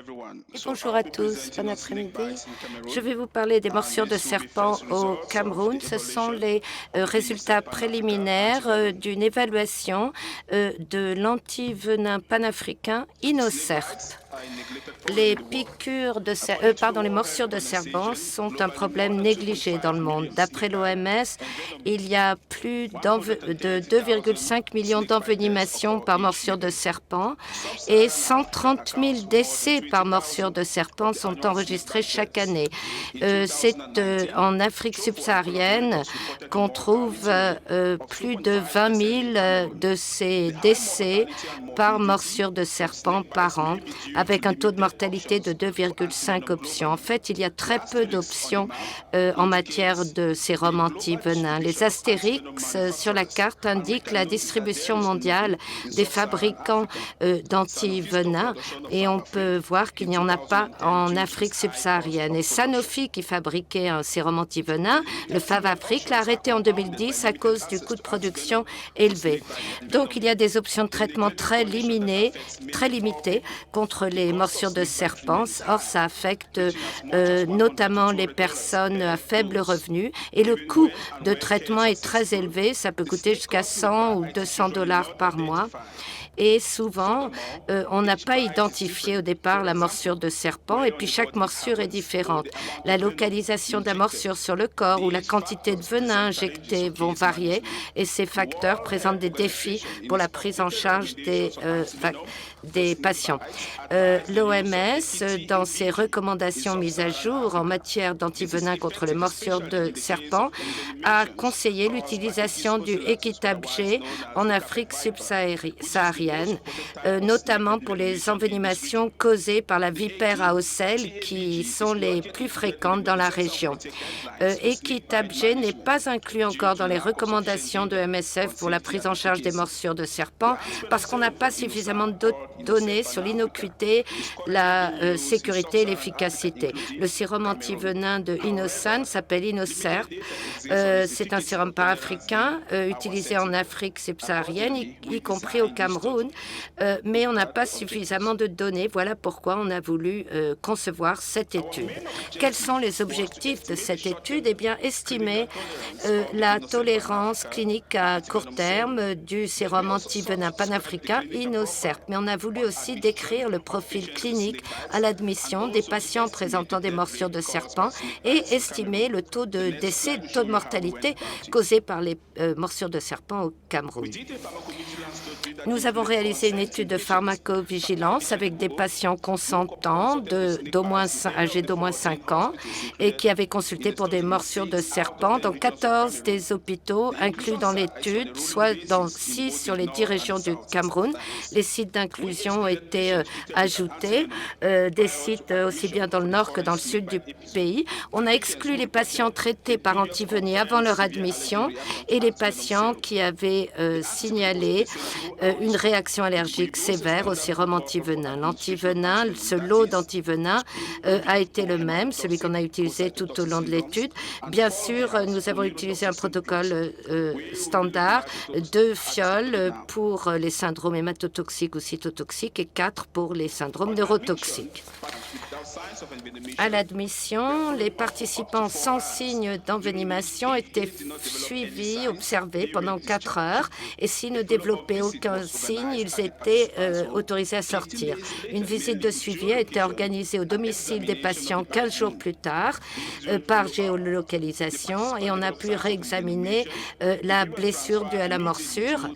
Et bonjour à tous, bon après-midi. Je vais vous parler des morsures de serpent au Cameroun. Ce sont les résultats préliminaires d'une évaluation de l'antivenin panafricain Inocerp. Les les morsures de serpent sont un problème négligé dans le monde. D'après l'OMS, il y a plus de 2,5 millions d'envenimations par morsure de serpent et 130 000 décès par morsure de serpent sont enregistrés chaque année. C'est en Afrique subsaharienne qu'on trouve plus de 20 000 de ces décès par morsure de serpent par an, avec un taux de mortalité de 2,5 options. En fait, il y a très peu d'options en matière de sérum antivenin. Les astérix sur la carte indiquent la distribution mondiale des fabricants d'antivenin et on peut voir qu'il n'y en a pas en Afrique subsaharienne. Et Sanofi, qui fabriquait un sérum antivenin, le Favafric, l'a arrêté en 2010 à cause du coût de production élevé. Donc, il y a des options de traitement très limitées contre les morsures de serpents. Or, ça affecte notamment les personnes à faible revenu et le coût de traitement est très élevé. Ça peut coûter jusqu'à 100 ou 200 dollars par mois. Et souvent, on n'a pas identifié au départ la morsure de serpent et puis chaque morsure est différente. La localisation de la morsure sur le corps ou la quantité de venin injecté vont varier et ces facteurs présentent des défis pour la prise en charge des patients. L'OMS, dans ses recommandations mises à jour en matière d'antivenin contre les morsures de serpent, a conseillé l'utilisation du Equitab G en Afrique subsaharienne, notamment pour les envenimations causées par la vipère à ocelles qui sont les plus fréquentes dans la région. Equitab G n'est pas inclus encore dans les recommandations de MSF pour la prise en charge des morsures de serpent parce qu'on n'a pas suffisamment de données sur l'innocuité, la sécurité et l'efficacité. Le sérum antivenin de Inosan s'appelle Inocerp. C'est un sérum panafricain utilisé en Afrique subsaharienne, y compris au Cameroun, mais on n'a pas suffisamment de données. Voilà pourquoi on a voulu concevoir cette étude. Quels sont les objectifs de cette étude? Eh bien, estimer la tolérance clinique à court terme du sérum antivenin panafricain Inocerp. Mais on a voulu aussi décrire le profil clinique à l'admission des patients présentant des morsures de serpent et estimer le taux de décès, le taux de mortalité causé par les morsures de serpent au Cameroun. Nous avons réalisé une étude de pharmacovigilance avec des patients consentants âgés d'au moins 5 ans et qui avaient consulté pour des morsures de serpent dans 14 des hôpitaux inclus dans l'étude, soit dans 6 sur les 10 régions du Cameroun. Les sites d'inclusion ont été ajoutés, des sites aussi bien dans le nord que dans le sud du pays. On a exclu les patients traités par antivenin avant leur admission et les patients qui avaient signalé une réaction allergique sévère au sérum antivenin. L'antivenin, ce lot d'antivenin a été le même, celui qu'on a utilisé tout au long de l'étude. Bien sûr, nous avons utilisé un protocole standard, 2 fioles pour les syndromes hématotoxiques ou cytotoxiques et 4 pour les syndromes neurotoxiques. À l'admission, les participants sans signe d'envenimation étaient suivis, observés pendant 4 heures et s'ils ne développaient aucun signe, ils étaient autorisés à sortir. Une visite de suivi a été organisée au domicile des patients 15 jours plus tard par géolocalisation et on a pu réexaminer la blessure due à la morsure.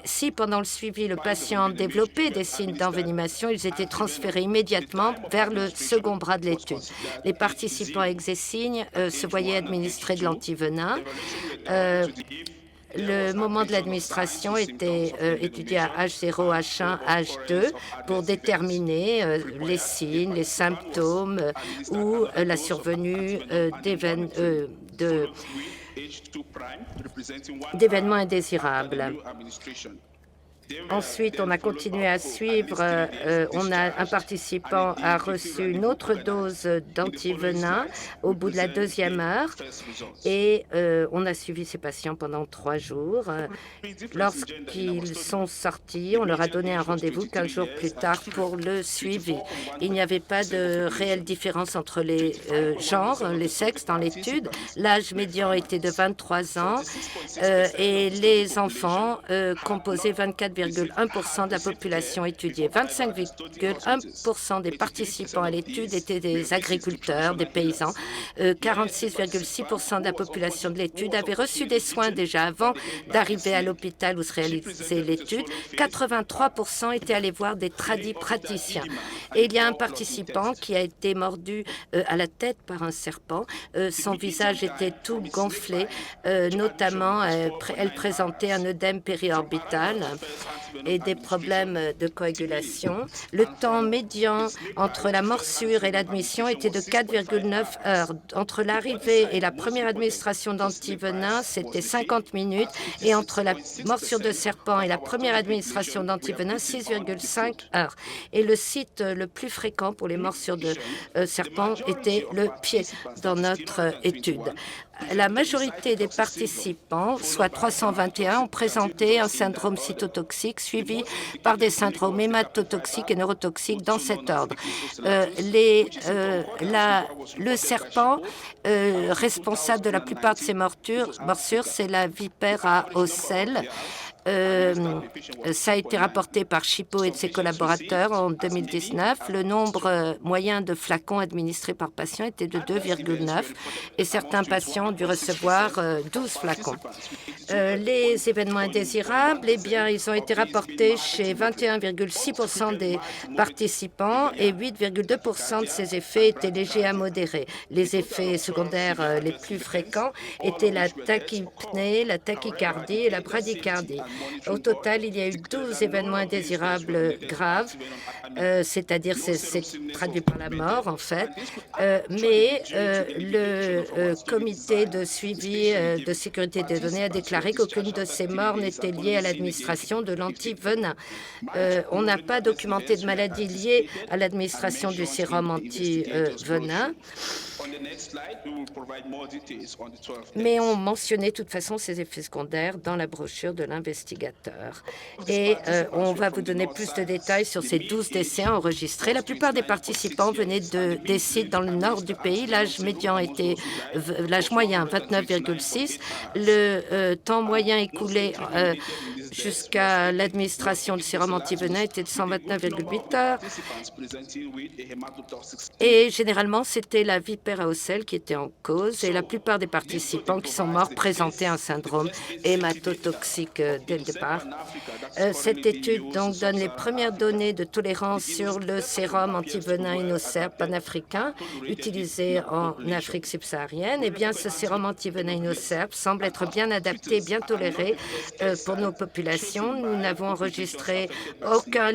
Si pendant le suivi, le patient développait des signes d'envenimation, ils étaient transférés immédiatement vers le second bras de l'étude. Les participants avec ces signes se voyaient administrer de l'antivenin. Le moment de l'administration était étudié à H0, H1, H2 pour déterminer les signes, les symptômes ou la survenue d'événements indésirables. Ensuite, on a continué à suivre. Un participant a reçu une autre dose d'antivenin au bout de la 2e heure et on a suivi ces patients pendant 3 jours. Lorsqu'ils sont sortis, on leur a donné un rendez-vous 15 jours plus tard pour le suivi. Il n'y avait pas de réelle différence entre les genres, les sexes dans l'étude. L'âge médian était de 23 ans et les enfants composaient 24,1% de la population étudiée. 25,1% des participants à l'étude étaient des agriculteurs, des paysans. 46,6% de la population de l'étude avait reçu des soins déjà avant d'arriver à l'hôpital où se réalisait l'étude. 83% étaient allés voir des praticiens. Et il y a un participant qui a été mordu à la tête par un serpent. Son visage était tout gonflé, notamment elle présentait un œdème périorbital et des problèmes de coagulation. Le temps médian entre la morsure et l'admission était de 4,9 heures. Entre l'arrivée et la première administration d'antivenin, c'était 50 minutes. Et entre la morsure de serpent et la première administration d'antivenin, 6,5 heures. Et le site le plus fréquent pour les morsures de serpent était le pied dans notre étude. La majorité des participants, soit 321, ont présenté un syndrome cytotoxique suivi par des syndromes hématotoxiques et neurotoxiques dans cet ordre. Le serpent responsable de la plupart de ces morsures, c'est la vipère à ocelles. Ça a été rapporté par Chipot et de ses collaborateurs en 2019. Le nombre moyen de flacons administrés par patient était de 2,9 et certains patients ont dû recevoir 12 flacons. Les événements indésirables, ils ont été rapportés chez 21,6% des participants et 8,2% de ces effets étaient légers à modérés. Les effets secondaires les plus fréquents étaient la tachypnée, la tachycardie et la bradycardie. Au total, il y a eu 12 événements indésirables graves, c'est-à-dire c'est traduit par la mort en fait, mais le comité de suivi de sécurité des données a déclaré qu'aucune de ces morts n'était liée à l'administration de l'antivenin. On n'a pas documenté de maladies liées à l'administration du sérum antivenin, mais on mentionnait de toute façon ces effets secondaires dans la brochure de l'investigateur. Et on va vous donner plus de détails sur ces 12 décès enregistrés. La plupart des participants venaient des sites dans le nord du pays. L'âge moyen 29,6. Le temps moyen écoulé jusqu'à l'administration du sérum antivenin était de 129,8 heures. Et généralement, c'était la vipère à ocelles qui était en cause. Et la plupart des participants qui sont morts présentaient un syndrome hématotoxique dès le départ. Cette étude donc donne les premières données de tolérance sur le sérum antivenin Inocerb panafricain utilisé en Afrique subsaharienne. Eh bien, ce sérum antivenin Inocerb semble être bien adapté, bien toléré pour nos populations. Nous n'avons enregistré aucun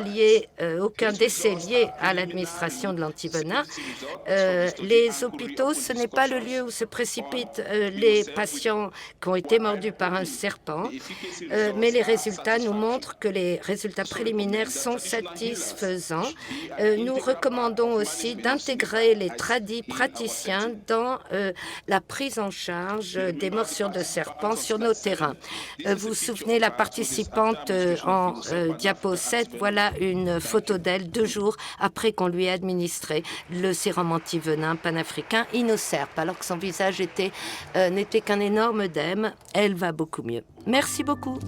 décès lié à l'administration de l'antivenin. Les hôpitaux, ce n'est pas le lieu où se précipitent les patients qui ont été mordus par un serpent, mais les résultats nous montrent que les résultats préliminaires sont satisfaisants. Nous recommandons aussi d'intégrer les praticiens dans la prise en charge des morsures de serpents sur nos terrains. Vous vous souvenez, la participante en diapo 7, voilà une photo d'elle 2 jours après qu'on lui ait administré le sérum antivenin panafricain Inocerb, alors que son visage n'était qu'un énorme œdème. Elle va beaucoup mieux. Merci beaucoup.